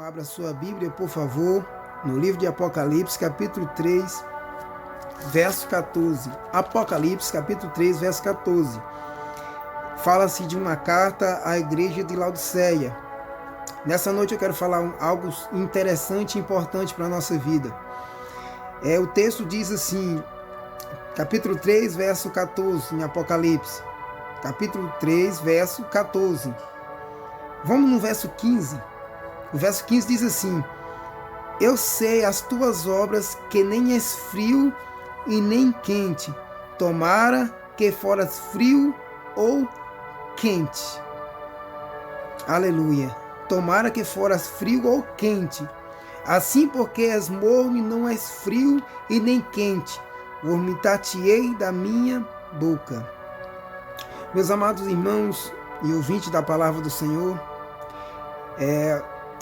Abra sua Bíblia, por favor, no livro de Apocalipse, capítulo 3, verso 14. Apocalipse, capítulo 3, verso 14. Fala-se de uma carta à igreja de Laodiceia. Nessa noite eu quero falar algo interessante e importante para a nossa vida. O texto diz assim, capítulo 3, verso 14, em Apocalipse. Capítulo 3, verso 14. Vamos no verso 15. O verso 15 diz assim: Eu sei as tuas obras, que nem és frio e nem quente. Tomara que foras frio ou quente. Aleluia. Tomara que foras frio ou quente. Assim, porque és morno e não és frio e nem quente, vomitar-te-ei da minha boca. Meus amados irmãos e ouvintes da palavra do Senhor,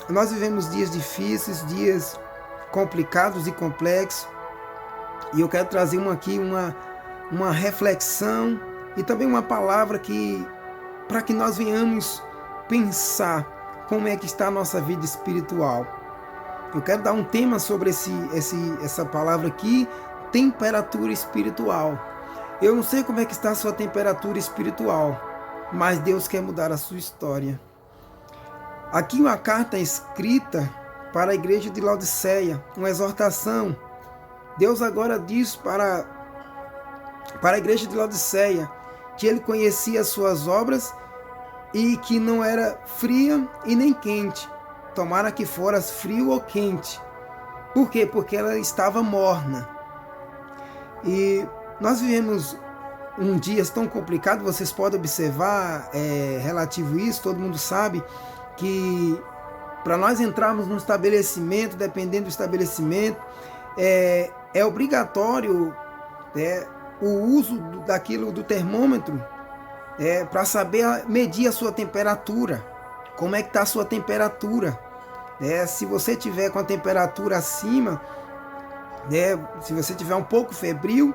nós vivemos dias difíceis, dias complicados e complexos, e eu quero trazer uma reflexão e também uma palavra para que nós venhamos pensar como é que está a nossa vida espiritual. Eu quero dar um tema sobre essa palavra aqui, temperatura espiritual. Eu não sei como é que está a sua temperatura espiritual, mas Deus quer mudar a sua história. Aqui uma carta escrita para a igreja de Laodiceia, uma exortação. Deus agora diz para a igreja de Laodiceia que ele conhecia as suas obras e que não era fria e nem quente. Tomara que foras frio ou quente. Por quê? Porque ela estava morna. E nós vivemos dias tão complicados, vocês podem observar relativo a isso, todo mundo sabe que para nós entrarmos num estabelecimento, dependendo do estabelecimento, é obrigatório o uso do termômetro para saber medir a sua temperatura. Como é que está a sua temperatura? Se você tiver com a temperatura acima, se você tiver um pouco febril,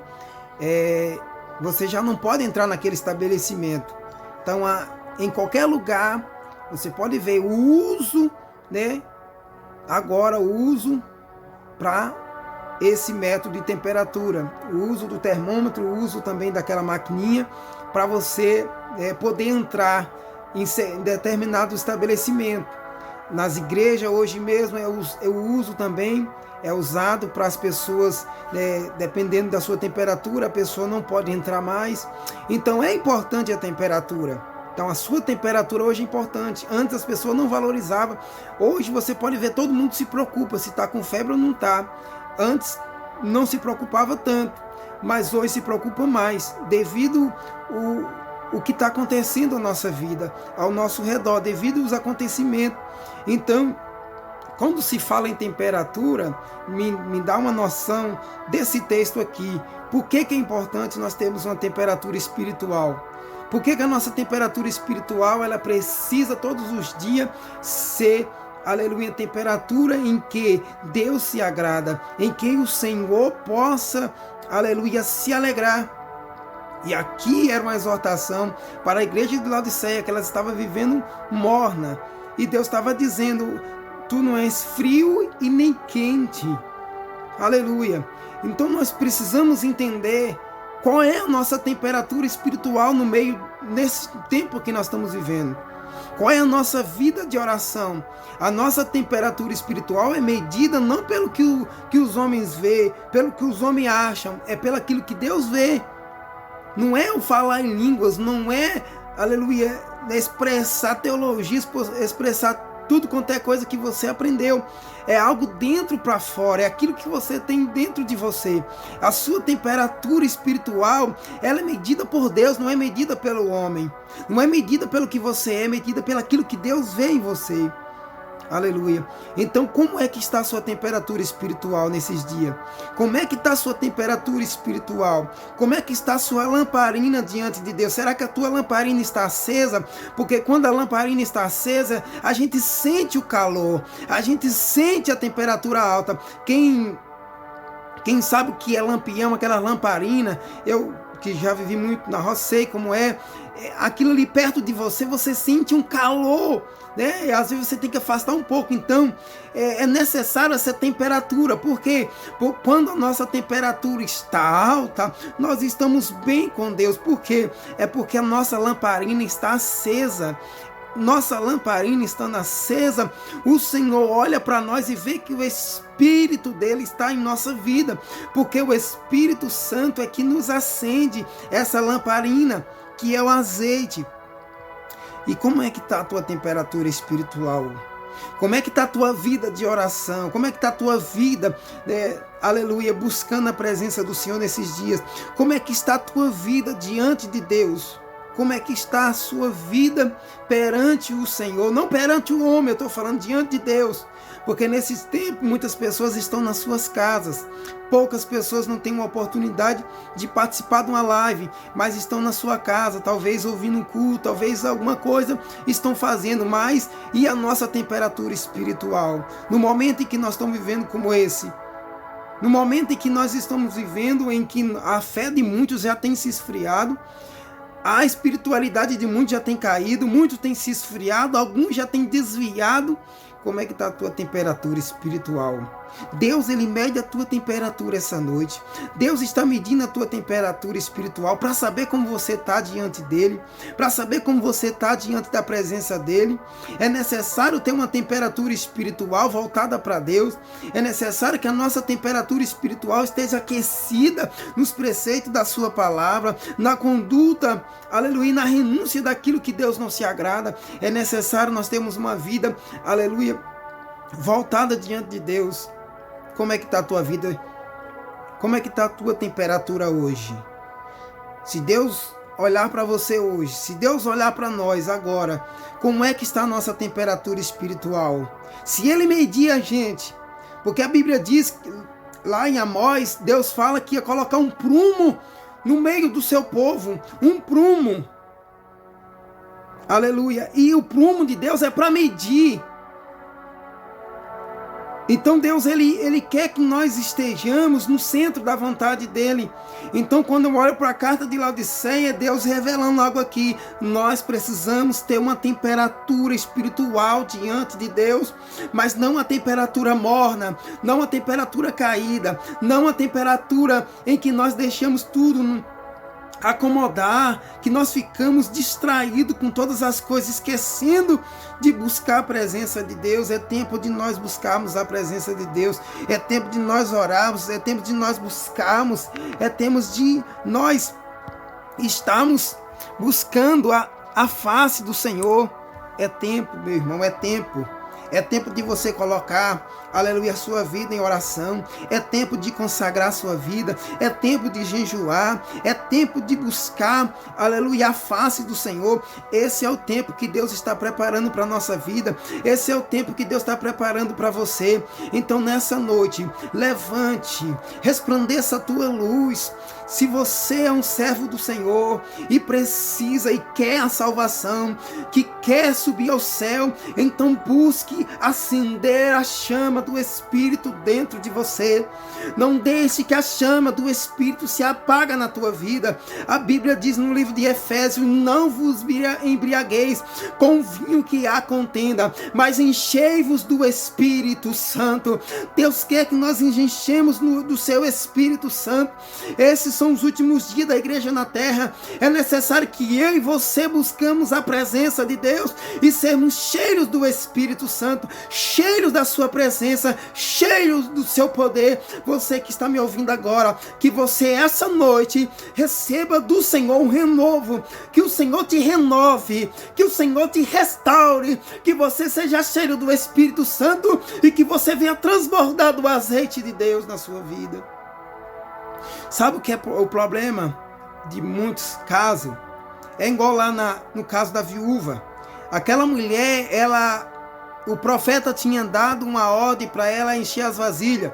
você já não pode entrar naquele estabelecimento. Então, em qualquer lugar, você pode ver o uso, agora o uso para esse método de temperatura, o uso do termômetro, o uso também daquela maquininha para você poder entrar em determinado estabelecimento. Nas igrejas hoje mesmo o uso também é usado para as pessoas, dependendo da sua temperatura, a pessoa não pode entrar mais. Então é importante a temperatura. Então a sua temperatura hoje é importante. Antes as pessoas não valorizavam. Hoje você pode ver, todo mundo se preocupa se está com febre ou não está. Antes não se preocupava tanto, mas hoje se preocupa mais, devido o que está acontecendo na nossa vida, ao nosso redor, devido aos acontecimentos. Então, quando se fala em temperatura, me dá uma noção desse texto aqui. Por que é importante nós termos uma temperatura espiritual? Por que a nossa temperatura espiritual ela precisa todos os dias ser, aleluia, temperatura em que Deus se agrada, em que o Senhor possa, aleluia, se alegrar. E aqui era uma exortação para a igreja de Laodiceia, que ela estava vivendo morna. E Deus estava dizendo: tu não és frio e nem quente. Aleluia. Então nós precisamos entender qual é a nossa temperatura espiritual nesse tempo que nós estamos vivendo. Qual é a nossa vida de oração? A nossa temperatura espiritual é medida não pelo que os homens vê, pelo que os homens acham, é pelo aquilo que Deus vê. Não é o falar em línguas, não é, aleluia, expressar teologia, expressar tudo quanto é coisa que você aprendeu. É algo dentro para fora, é aquilo que você tem dentro de você. A sua temperatura espiritual, ela é medida por Deus, não é medida pelo homem. Não é medida pelo que você é medida pelo aquilo que Deus vê em você. Aleluia. Então, como é que está a sua temperatura espiritual nesses dias? Como é que está a sua temperatura espiritual? Como é que está a sua lamparina diante de Deus? Será que a tua lamparina está acesa? Porque quando a lamparina está acesa, a gente sente o calor, a gente sente a temperatura alta. Quem sabe o que é lampião, aquela lamparina, eu que já vivi muito na roça, sei como aquilo ali perto de você, você sente um calor, né? E às vezes você tem que afastar um pouco. Então é necessário essa temperatura, porque quando a nossa temperatura está alta, nós estamos bem com Deus. Por quê? É porque a nossa lamparina está acesa. Nossa lamparina estando acesa, o Senhor olha para nós e vê que o Espírito dele está em nossa vida, porque o Espírito Santo é que nos acende essa lamparina, que é o azeite. E como é que está a tua temperatura espiritual? Como é que está a tua vida de oração? Como é que está a tua vida, aleluia, buscando a presença do Senhor nesses dias? Como é que está a tua vida diante de Deus? Como é que está a sua vida perante o Senhor? Não perante o homem, eu estou falando diante de Deus. Porque nesses tempos muitas pessoas estão nas suas casas. Poucas pessoas não têm uma oportunidade de participar de uma live, mas estão na sua casa, talvez ouvindo um culto, talvez alguma coisa estão fazendo. Mas e a nossa temperatura espiritual? No momento em que nós estamos vivendo como esse, no momento em que nós estamos vivendo, em que a fé de muitos já tem se esfriado, a espiritualidade de muitos já tem caído, muitos têm se esfriado, alguns já têm desviado. Como é que está a tua temperatura espiritual? Deus, ele mede a tua temperatura essa noite. Deus está medindo a tua temperatura espiritual para saber como você está diante dele, para saber como você está diante da presença dele. É necessário ter uma temperatura espiritual voltada para Deus. É necessário que a nossa temperatura espiritual esteja aquecida nos preceitos da sua palavra, na conduta, aleluia, na renúncia daquilo que Deus não se agrada. É necessário nós termos uma vida, aleluia, voltada diante de Deus. Como é que está a tua vida? Como é que está a tua temperatura hoje? Se Deus olhar para você hoje, se Deus olhar para nós agora, como é que está a nossa temperatura espiritual? Se Ele medir a gente, porque a Bíblia diz, lá em Amós, Deus fala que ia colocar um prumo no meio do seu povo, um prumo. Aleluia. E o prumo de Deus é para medir. Então Deus, ele quer que nós estejamos no centro da vontade dele. Então quando eu olho para a carta de Laodiceia, Deus revelando algo aqui. Nós precisamos ter uma temperatura espiritual diante de Deus, mas não a temperatura morna, não a temperatura caída, não a temperatura em que nós deixamos tudo acomodar, que nós ficamos distraídos com todas as coisas, esquecendo de buscar a presença de Deus. É tempo de nós buscarmos a presença de Deus, é tempo de nós orarmos, é tempo de nós buscarmos, é tempo de nós estarmos buscando a face do Senhor. É tempo, meu irmão, é tempo. É tempo de você colocar, aleluia, a sua vida em oração. É tempo de consagrar a sua vida. É tempo de jejuar. É tempo de buscar, aleluia, a face do Senhor. Esse é o tempo que Deus está preparando para a nossa vida. Esse é o tempo que Deus está preparando para você. Então nessa noite, levante, resplandeça a tua luz. Se você é um servo do Senhor e precisa e quer a salvação, que quer subir ao céu, então busque acender a chama do Espírito dentro de você. Não deixe que a chama do Espírito se apague na tua vida. A Bíblia diz no livro de Efésios: não vos embriagueis com vinho que há contenda, mas enchei-vos do Espírito Santo. Deus quer que nós enchemos do seu Espírito Santo. Esses são os últimos dias da igreja na terra. É necessário que eu e você buscamos a presença de Deus e sermos cheios do Espírito Santo, cheios da sua presença, cheios do seu poder. Você que está me ouvindo agora, que você essa noite receba do Senhor um renovo, que o Senhor te renove, que o Senhor te restaure, que você seja cheio do Espírito Santo e que você venha transbordar do azeite de Deus na sua vida. Sabe o que é o problema de muitos casos? É igual lá no caso da viúva. Aquela mulher, o profeta tinha dado uma ordem para ela encher as vasilhas.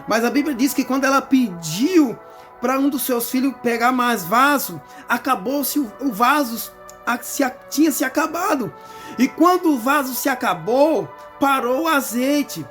Mas a Bíblia diz que quando ela pediu para um dos seus filhos pegar mais vaso, acabou-se o vaso, tinha se acabado. E quando o vaso se acabou, parou o azeite.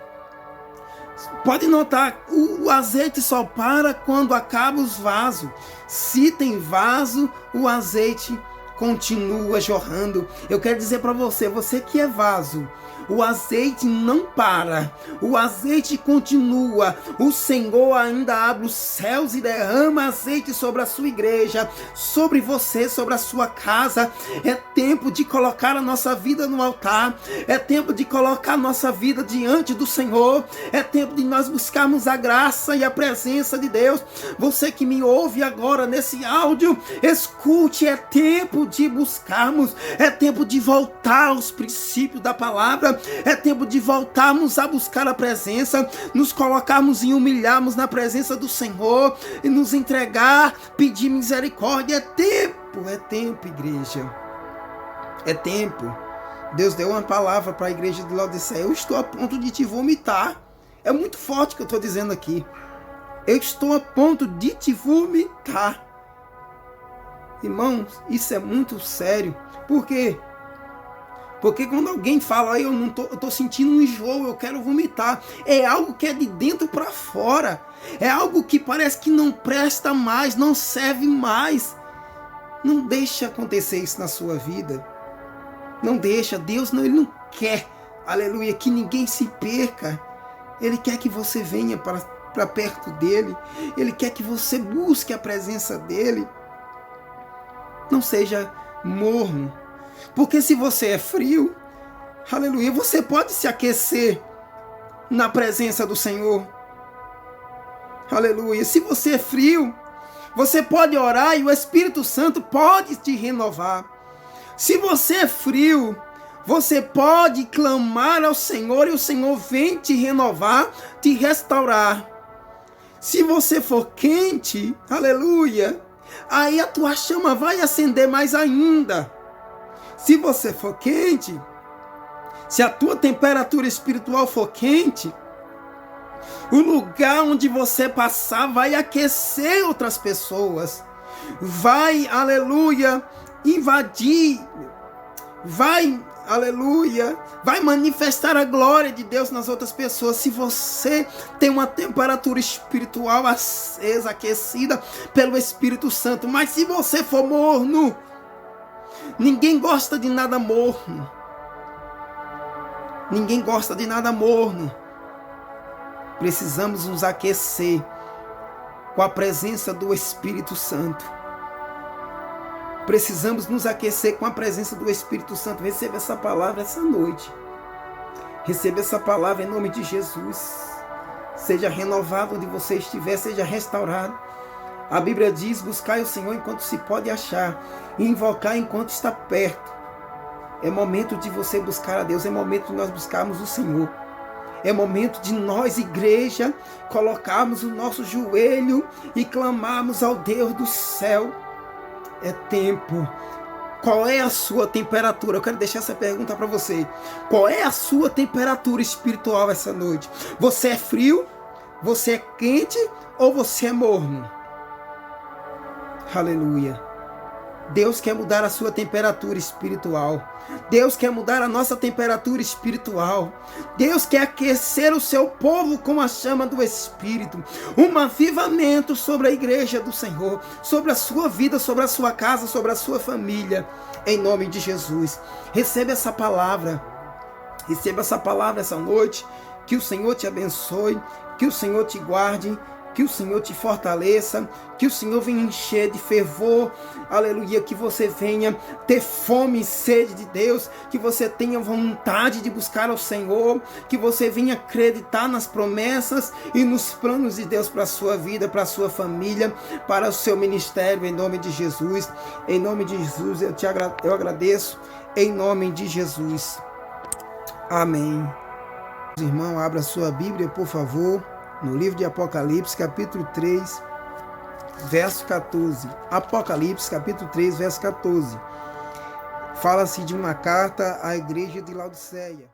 Pode notar, o azeite só para quando acaba os vasos. Se tem vaso, o azeite continua jorrando. Eu quero dizer para você, você que é vaso, o azeite não para, o azeite continua. O Senhor ainda abre os céus e derrama azeite sobre a sua igreja, sobre você, sobre a sua casa. É tempo de colocar a nossa vida no altar, é tempo de colocar a nossa vida diante do Senhor, é tempo de nós buscarmos a graça e a presença de Deus. Você que me ouve agora nesse áudio, escute, é tempo de buscarmos, é tempo de voltar aos princípios da palavra, é tempo de voltarmos a buscar a presença, nos colocarmos e humilharmos na presença do Senhor e nos entregar, pedir misericórdia. É tempo, igreja. É tempo. Deus deu uma palavra para a igreja de Laodiceia. Eu estou a ponto de te vomitar. É muito forte o que eu estou dizendo aqui. Eu estou a ponto de te vomitar. Irmãos, isso é muito sério. Por quê? Porque quando alguém fala, eu tô sentindo um enjoo, eu quero vomitar, é algo que é de dentro para fora. É algo que parece que não presta mais, não serve mais. Não deixa acontecer isso na sua vida. Não deixa. Deus ele não quer, aleluia, que ninguém se perca. Ele quer que você venha para perto dele. Ele quer que você busque a presença dele. Não seja morno. Porque se você é frio, aleluia, você pode se aquecer na presença do Senhor. Aleluia. Se você é frio, você pode orar e o Espírito Santo pode te renovar. Se você é frio, você pode clamar ao Senhor e o Senhor vem te renovar, te restaurar. Se você for quente, aleluia, aí a tua chama vai acender mais ainda. Se você for quente, se a tua temperatura espiritual for quente, o lugar onde você passar vai aquecer outras pessoas. Vai, aleluia, invadir, vai, aleluia, vai manifestar a glória de Deus nas outras pessoas. Se você tem uma temperatura espiritual acesa, aquecida pelo Espírito Santo, mas se você for morno, ninguém gosta de nada morno. Ninguém gosta de nada morno. Precisamos nos aquecer com a presença do Espírito Santo. Precisamos nos aquecer com a presença do Espírito Santo. Receba essa palavra essa noite. Receba essa palavra em nome de Jesus. Seja renovado onde você estiver, seja restaurado. A Bíblia diz, buscai o Senhor enquanto se pode achar, e invocar enquanto está perto. É momento de você buscar a Deus, é momento de nós buscarmos o Senhor. É momento de nós, igreja, colocarmos o nosso joelho e clamarmos ao Deus do céu. É tempo. Qual é a sua temperatura? Eu quero deixar essa pergunta para você. Qual é a sua temperatura espiritual essa noite? Você é frio? Você é quente? Ou você é morno? Aleluia. Deus quer mudar a sua temperatura espiritual. Deus quer mudar a nossa temperatura espiritual. Deus quer aquecer o seu povo com a chama do Espírito. Um avivamento sobre a igreja do Senhor, sobre a sua vida, sobre a sua casa, sobre a sua família. Em nome de Jesus. Receba essa palavra. Receba essa palavra essa noite. Que o Senhor te abençoe. Que o Senhor te guarde. Que o Senhor te fortaleça, que o Senhor venha encher de fervor, aleluia, que você venha ter fome e sede de Deus, que você tenha vontade de buscar ao Senhor, que você venha acreditar nas promessas e nos planos de Deus para a sua vida, para a sua família, para o seu ministério, em nome de Jesus. Em nome de Jesus, eu agradeço, em nome de Jesus. Amém. Irmão, abra sua Bíblia, por favor. No livro de Apocalipse, capítulo 3, verso 14. Apocalipse, capítulo 3, verso 14. Fala-se de uma carta à igreja de Laodiceia.